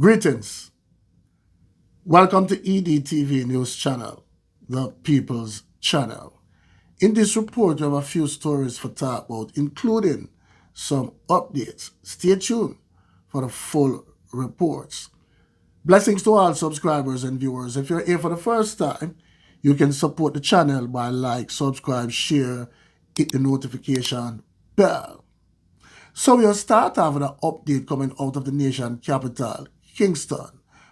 Greetings. Welcome to EDTV News Channel, the People's Channel. In this report, we have a few stories for talk about, including some updates. Stay tuned for the full reports. Blessings to all subscribers and viewers. If you're here for the first time, you can support the channel by like, subscribe, share, hit the notification bell. So we'll start off with an update coming out of the nation capital, Kingston.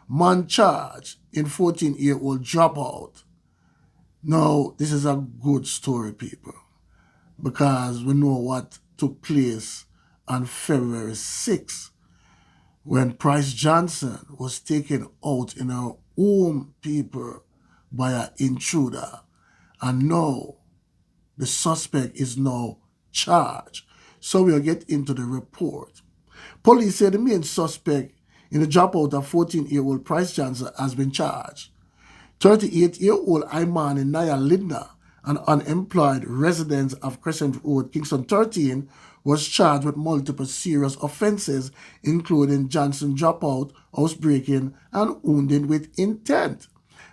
Man charged in 14-year-old dropout. Now, this is a good story, people, because we know what took place on February 6th when Price Johnson was taken out in her home, people, by an intruder. And now, the suspect is now charged. So we'll get into the report. Police say the main suspect in the dropout of 14-year-old Price Johnson has been charged. 38-year-old Imanie Lindner, an unemployed resident of Crescent Road, Kingston 13, was charged with multiple serious offenses, including Johnson dropout, housebreaking, and wounding with intent.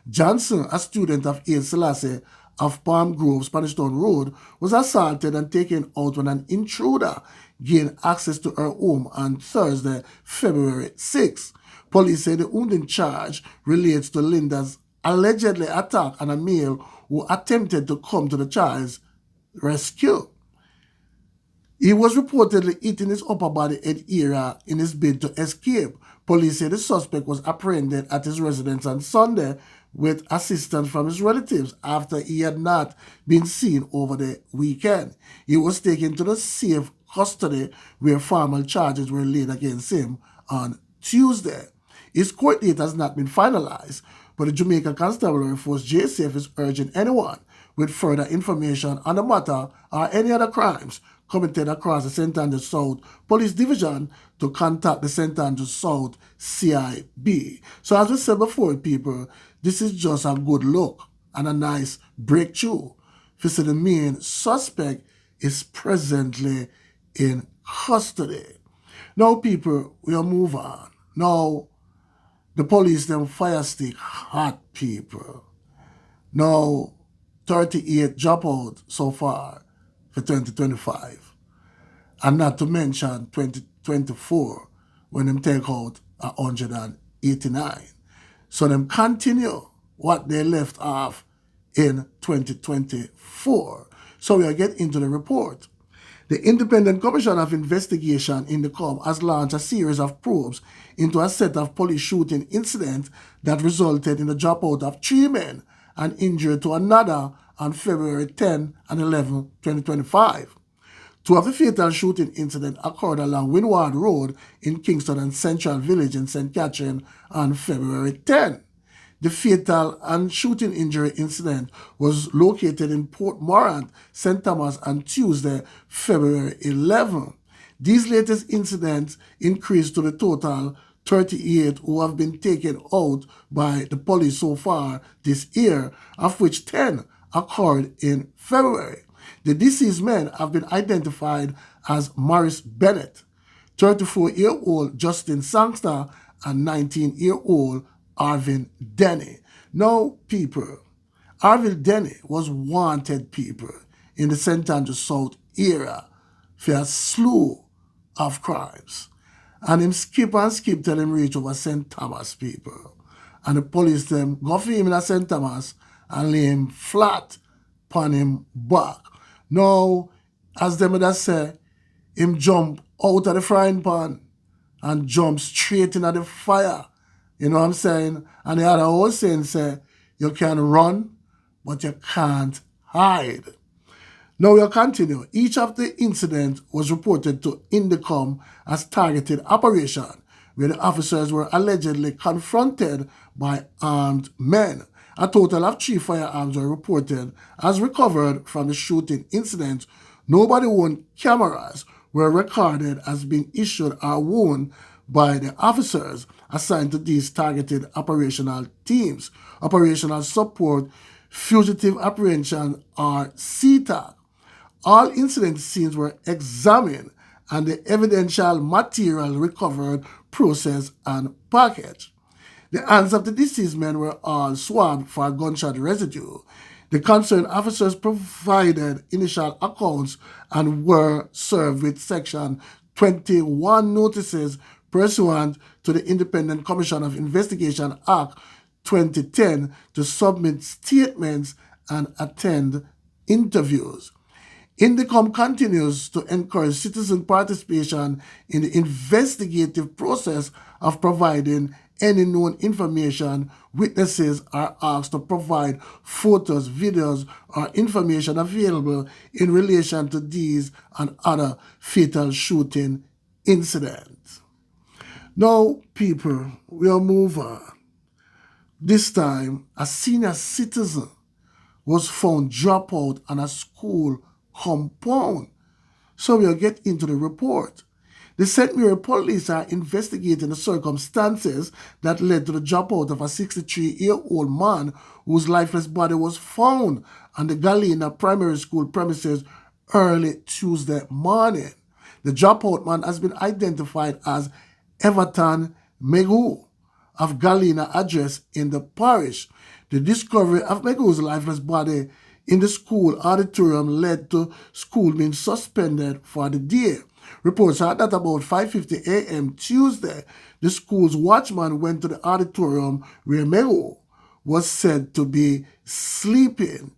Johnson, a student of A. Selassie of Palm Grove, Spanish Town Road, was assaulted and taken out when an intruder gained access to her home on Thursday, February 6. Police say the wounding charge relates to Linda's allegedly attack on a male who attempted to come to the child's rescue. He was reportedly hitting his upper body head area in his bid to escape. Police say the suspect was apprehended at his residence on Sunday with assistance from his relatives after he had not been seen over the weekend. He was taken to the safe custody where formal charges were laid against him on Tuesday. His court date has not been finalized, but the Jamaica Constabulary Force JSF is urging anyone with further information on the matter or any other crimes committed across the St. Andrews South Police Division to contact the St. Andrews South CIB. So as we said before, people, this is just a good look and a nice breakthrough. For the main suspect is presently in custody. Now, people, we'll move on. Now, the police, them fire stick hot, people. Now, 38 dropout so far for 2025. And not to mention 2024 when them take out 189. So them continue what they left off in 2024. So we'll get into the report. The Independent Commission of Investigation in the COM has launched a series of probes into a set of police shooting incidents that resulted in the dropout of 3 men and injury to another on February 10 and 11, 2025. 2 of the fatal shooting incidents occurred along Windward Road in Kingston and Central Village in St. Catherine on February 10. The fatal and shooting injury incident was located in Port Morant, St. Thomas on Tuesday, February 11. These latest incidents increased to the total 38 who have been taken out by the police so far this year, of which 10 occurred in February. The deceased men have been identified as Morris Bennett, 34-year-old Justin Sangster, and 19-year-old Arvin Denny. Now, people, Arvin Denny was wanted, people, in the St. Andrews South area for a slew of crimes. And him skip till him reach over St. Thomas, people. And the police them go for him in St. Thomas and lay him flat upon him back. Now, as them would say, him jump out of the frying pan and jump straight into the fire. You know what I'm saying? And the other whole saying say, you can run, but you can't hide. Now we'll continue. Each of the incidents was reported to Indicom as targeted operation, where the officers were allegedly confronted by armed men. A total of 3 firearms were reported as recovered from the shooting incident. Nobody-worn cameras were recorded as being issued or worn by the officers assigned to these targeted operational teams. Operational Support Fugitive Apprehension, or CTAC. All incident scenes were examined and the evidential material recovered processed and packaged. The hands of the deceased men were all swabbed for gunshot residue. The concerned officers provided initial accounts and were served with Section 21 notices pursuant to the Independent Commission of Investigation Act 2010 to submit statements and attend interviews. INDECOM continues to encourage citizen participation in the investigative process of providing any known information. Witnesses are asked to provide photos, videos, or information available in relation to these and other fatal shooting incidents. Now, people, we'll move on. This time, a senior citizen was found dropped out on a school compound. So we'll get into the report. The St. Mary police are investigating the circumstances that led to the dropout of a 63-year-old man whose lifeless body was found on the Galena Primary School premises early Tuesday morning. The dropout man has been identified as Everton Megu of Galena address in the parish. The discovery of Megu's lifeless body in the school auditorium led to school being suspended for the day. Reports are that about 5:50 a.m. Tuesday, the school's watchman went to the auditorium where Megu was said to be sleeping.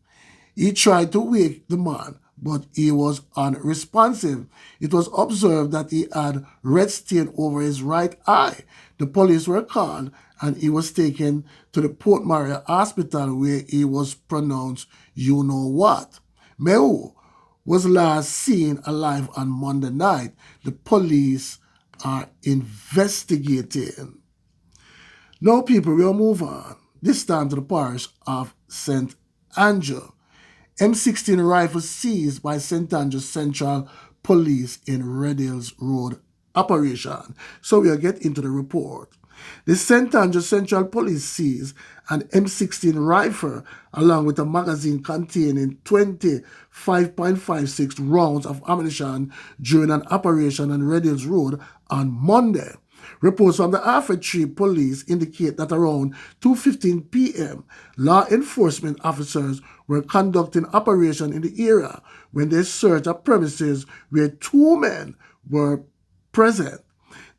He tried to wake the man, but he was unresponsive. It was observed that he had red stain over his right eye. The police were called and he was taken to the Port Maria Hospital where he was pronounced you know what. Meu was last seen alive on Monday night. The police are investigating. Now, people, we'll move on. This time to the parish of St. Andrew. M16 rifle seized by St. Andrew Central Police in Rged Road operation. So we'll get into the report. The St. Andrew Central Police seized an M16 rifle along with a magazine containing 25.56 rounds of ammunition during an operation on Rged Road on Monday. Reports from the Alfred Tree Police indicate that around 2:15 p.m., law enforcement officers were conducting operation in the area when they searched a premises where two men were present.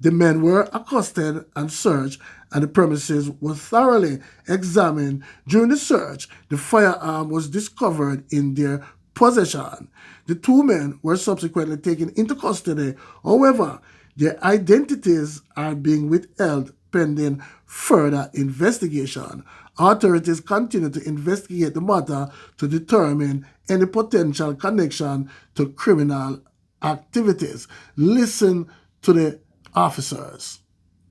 The men were accosted and searched, and the premises were thoroughly examined. During the search, the firearm was discovered in their possession. The two men were subsequently taken into custody. However, their identities are being withheld pending further investigation. Authorities continue to investigate the matter to determine any potential connection to criminal activities. Listen to the officers.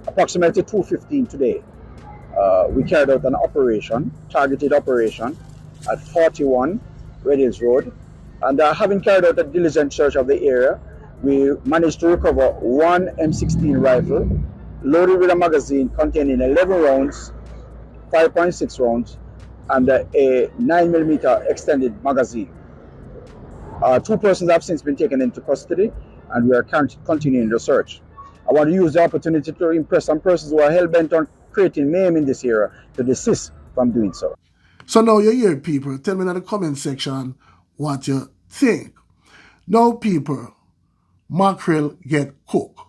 Approximately 2:15 today, we carried out an operation, targeted operation, at 41 Rged Road, and having carried out a diligent search of the area, we managed to recover one M16 rifle loaded with a magazine containing 11 rounds, 5.6 rounds, and a 9mm extended magazine. Two persons have since been taken into custody, and we are continuing the search. I want to use the opportunity to impress some persons who are hell-bent on creating mayhem in this area to desist from doing so. So now you hear, people. Tell me in the comment section what you think. Now, people, Mackerel get cooked.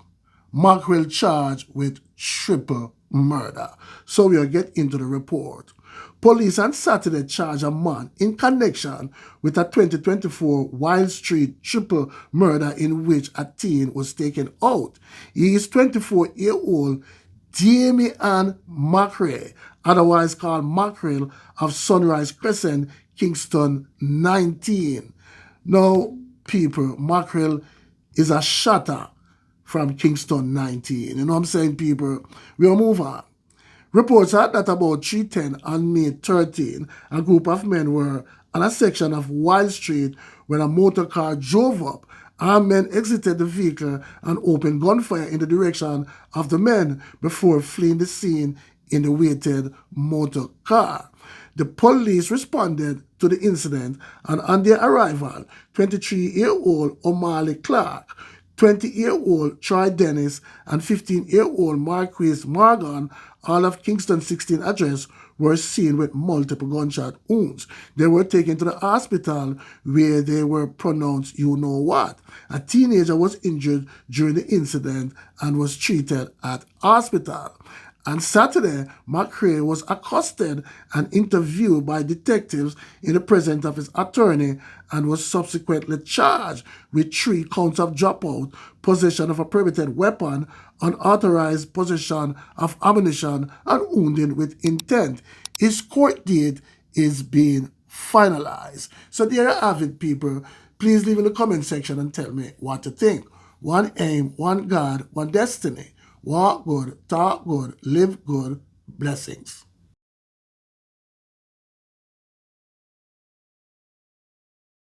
Mackerel charged with triple murder. So we'll get into the report. Police on Saturday charged a man in connection with a 2024 Wild Street triple murder in which a teen was taken out. He is 24-year-old Damian Mackerel, otherwise called Mackerel, of Sunrise Crescent, Kingston 19. Now, people, Mackerel is a shutter from Kingston 19. You know what I'm saying, people? We'll move on. Reports are that about 3:10 on May 13, a group of men were on a section of Wild Street when a motor car drove up. Armed men exited the vehicle and opened gunfire in the direction of the men before fleeing the scene in the weighted motor car. The police responded to the incident, and on their arrival, 23-year-old O'Malley Clark, 20-year-old Troy Dennis and 15-year-old Marquise Morgan, all of Kingston 16 address, were seen with multiple gunshot wounds. They were taken to the hospital where they were pronounced you know what. A teenager was injured during the incident and was treated at hospital. On Saturday, Mackerel was accosted and interviewed by detectives in the presence of his attorney and was subsequently charged with 3 counts of dropout, possession of a prohibited weapon, unauthorized possession of ammunition, and wounding with intent. His court date is being finalized. So there you have it, people. Please leave in the comment section and tell me what you think. One aim, one God, one destiny. Walk good, talk good, live good. Blessings.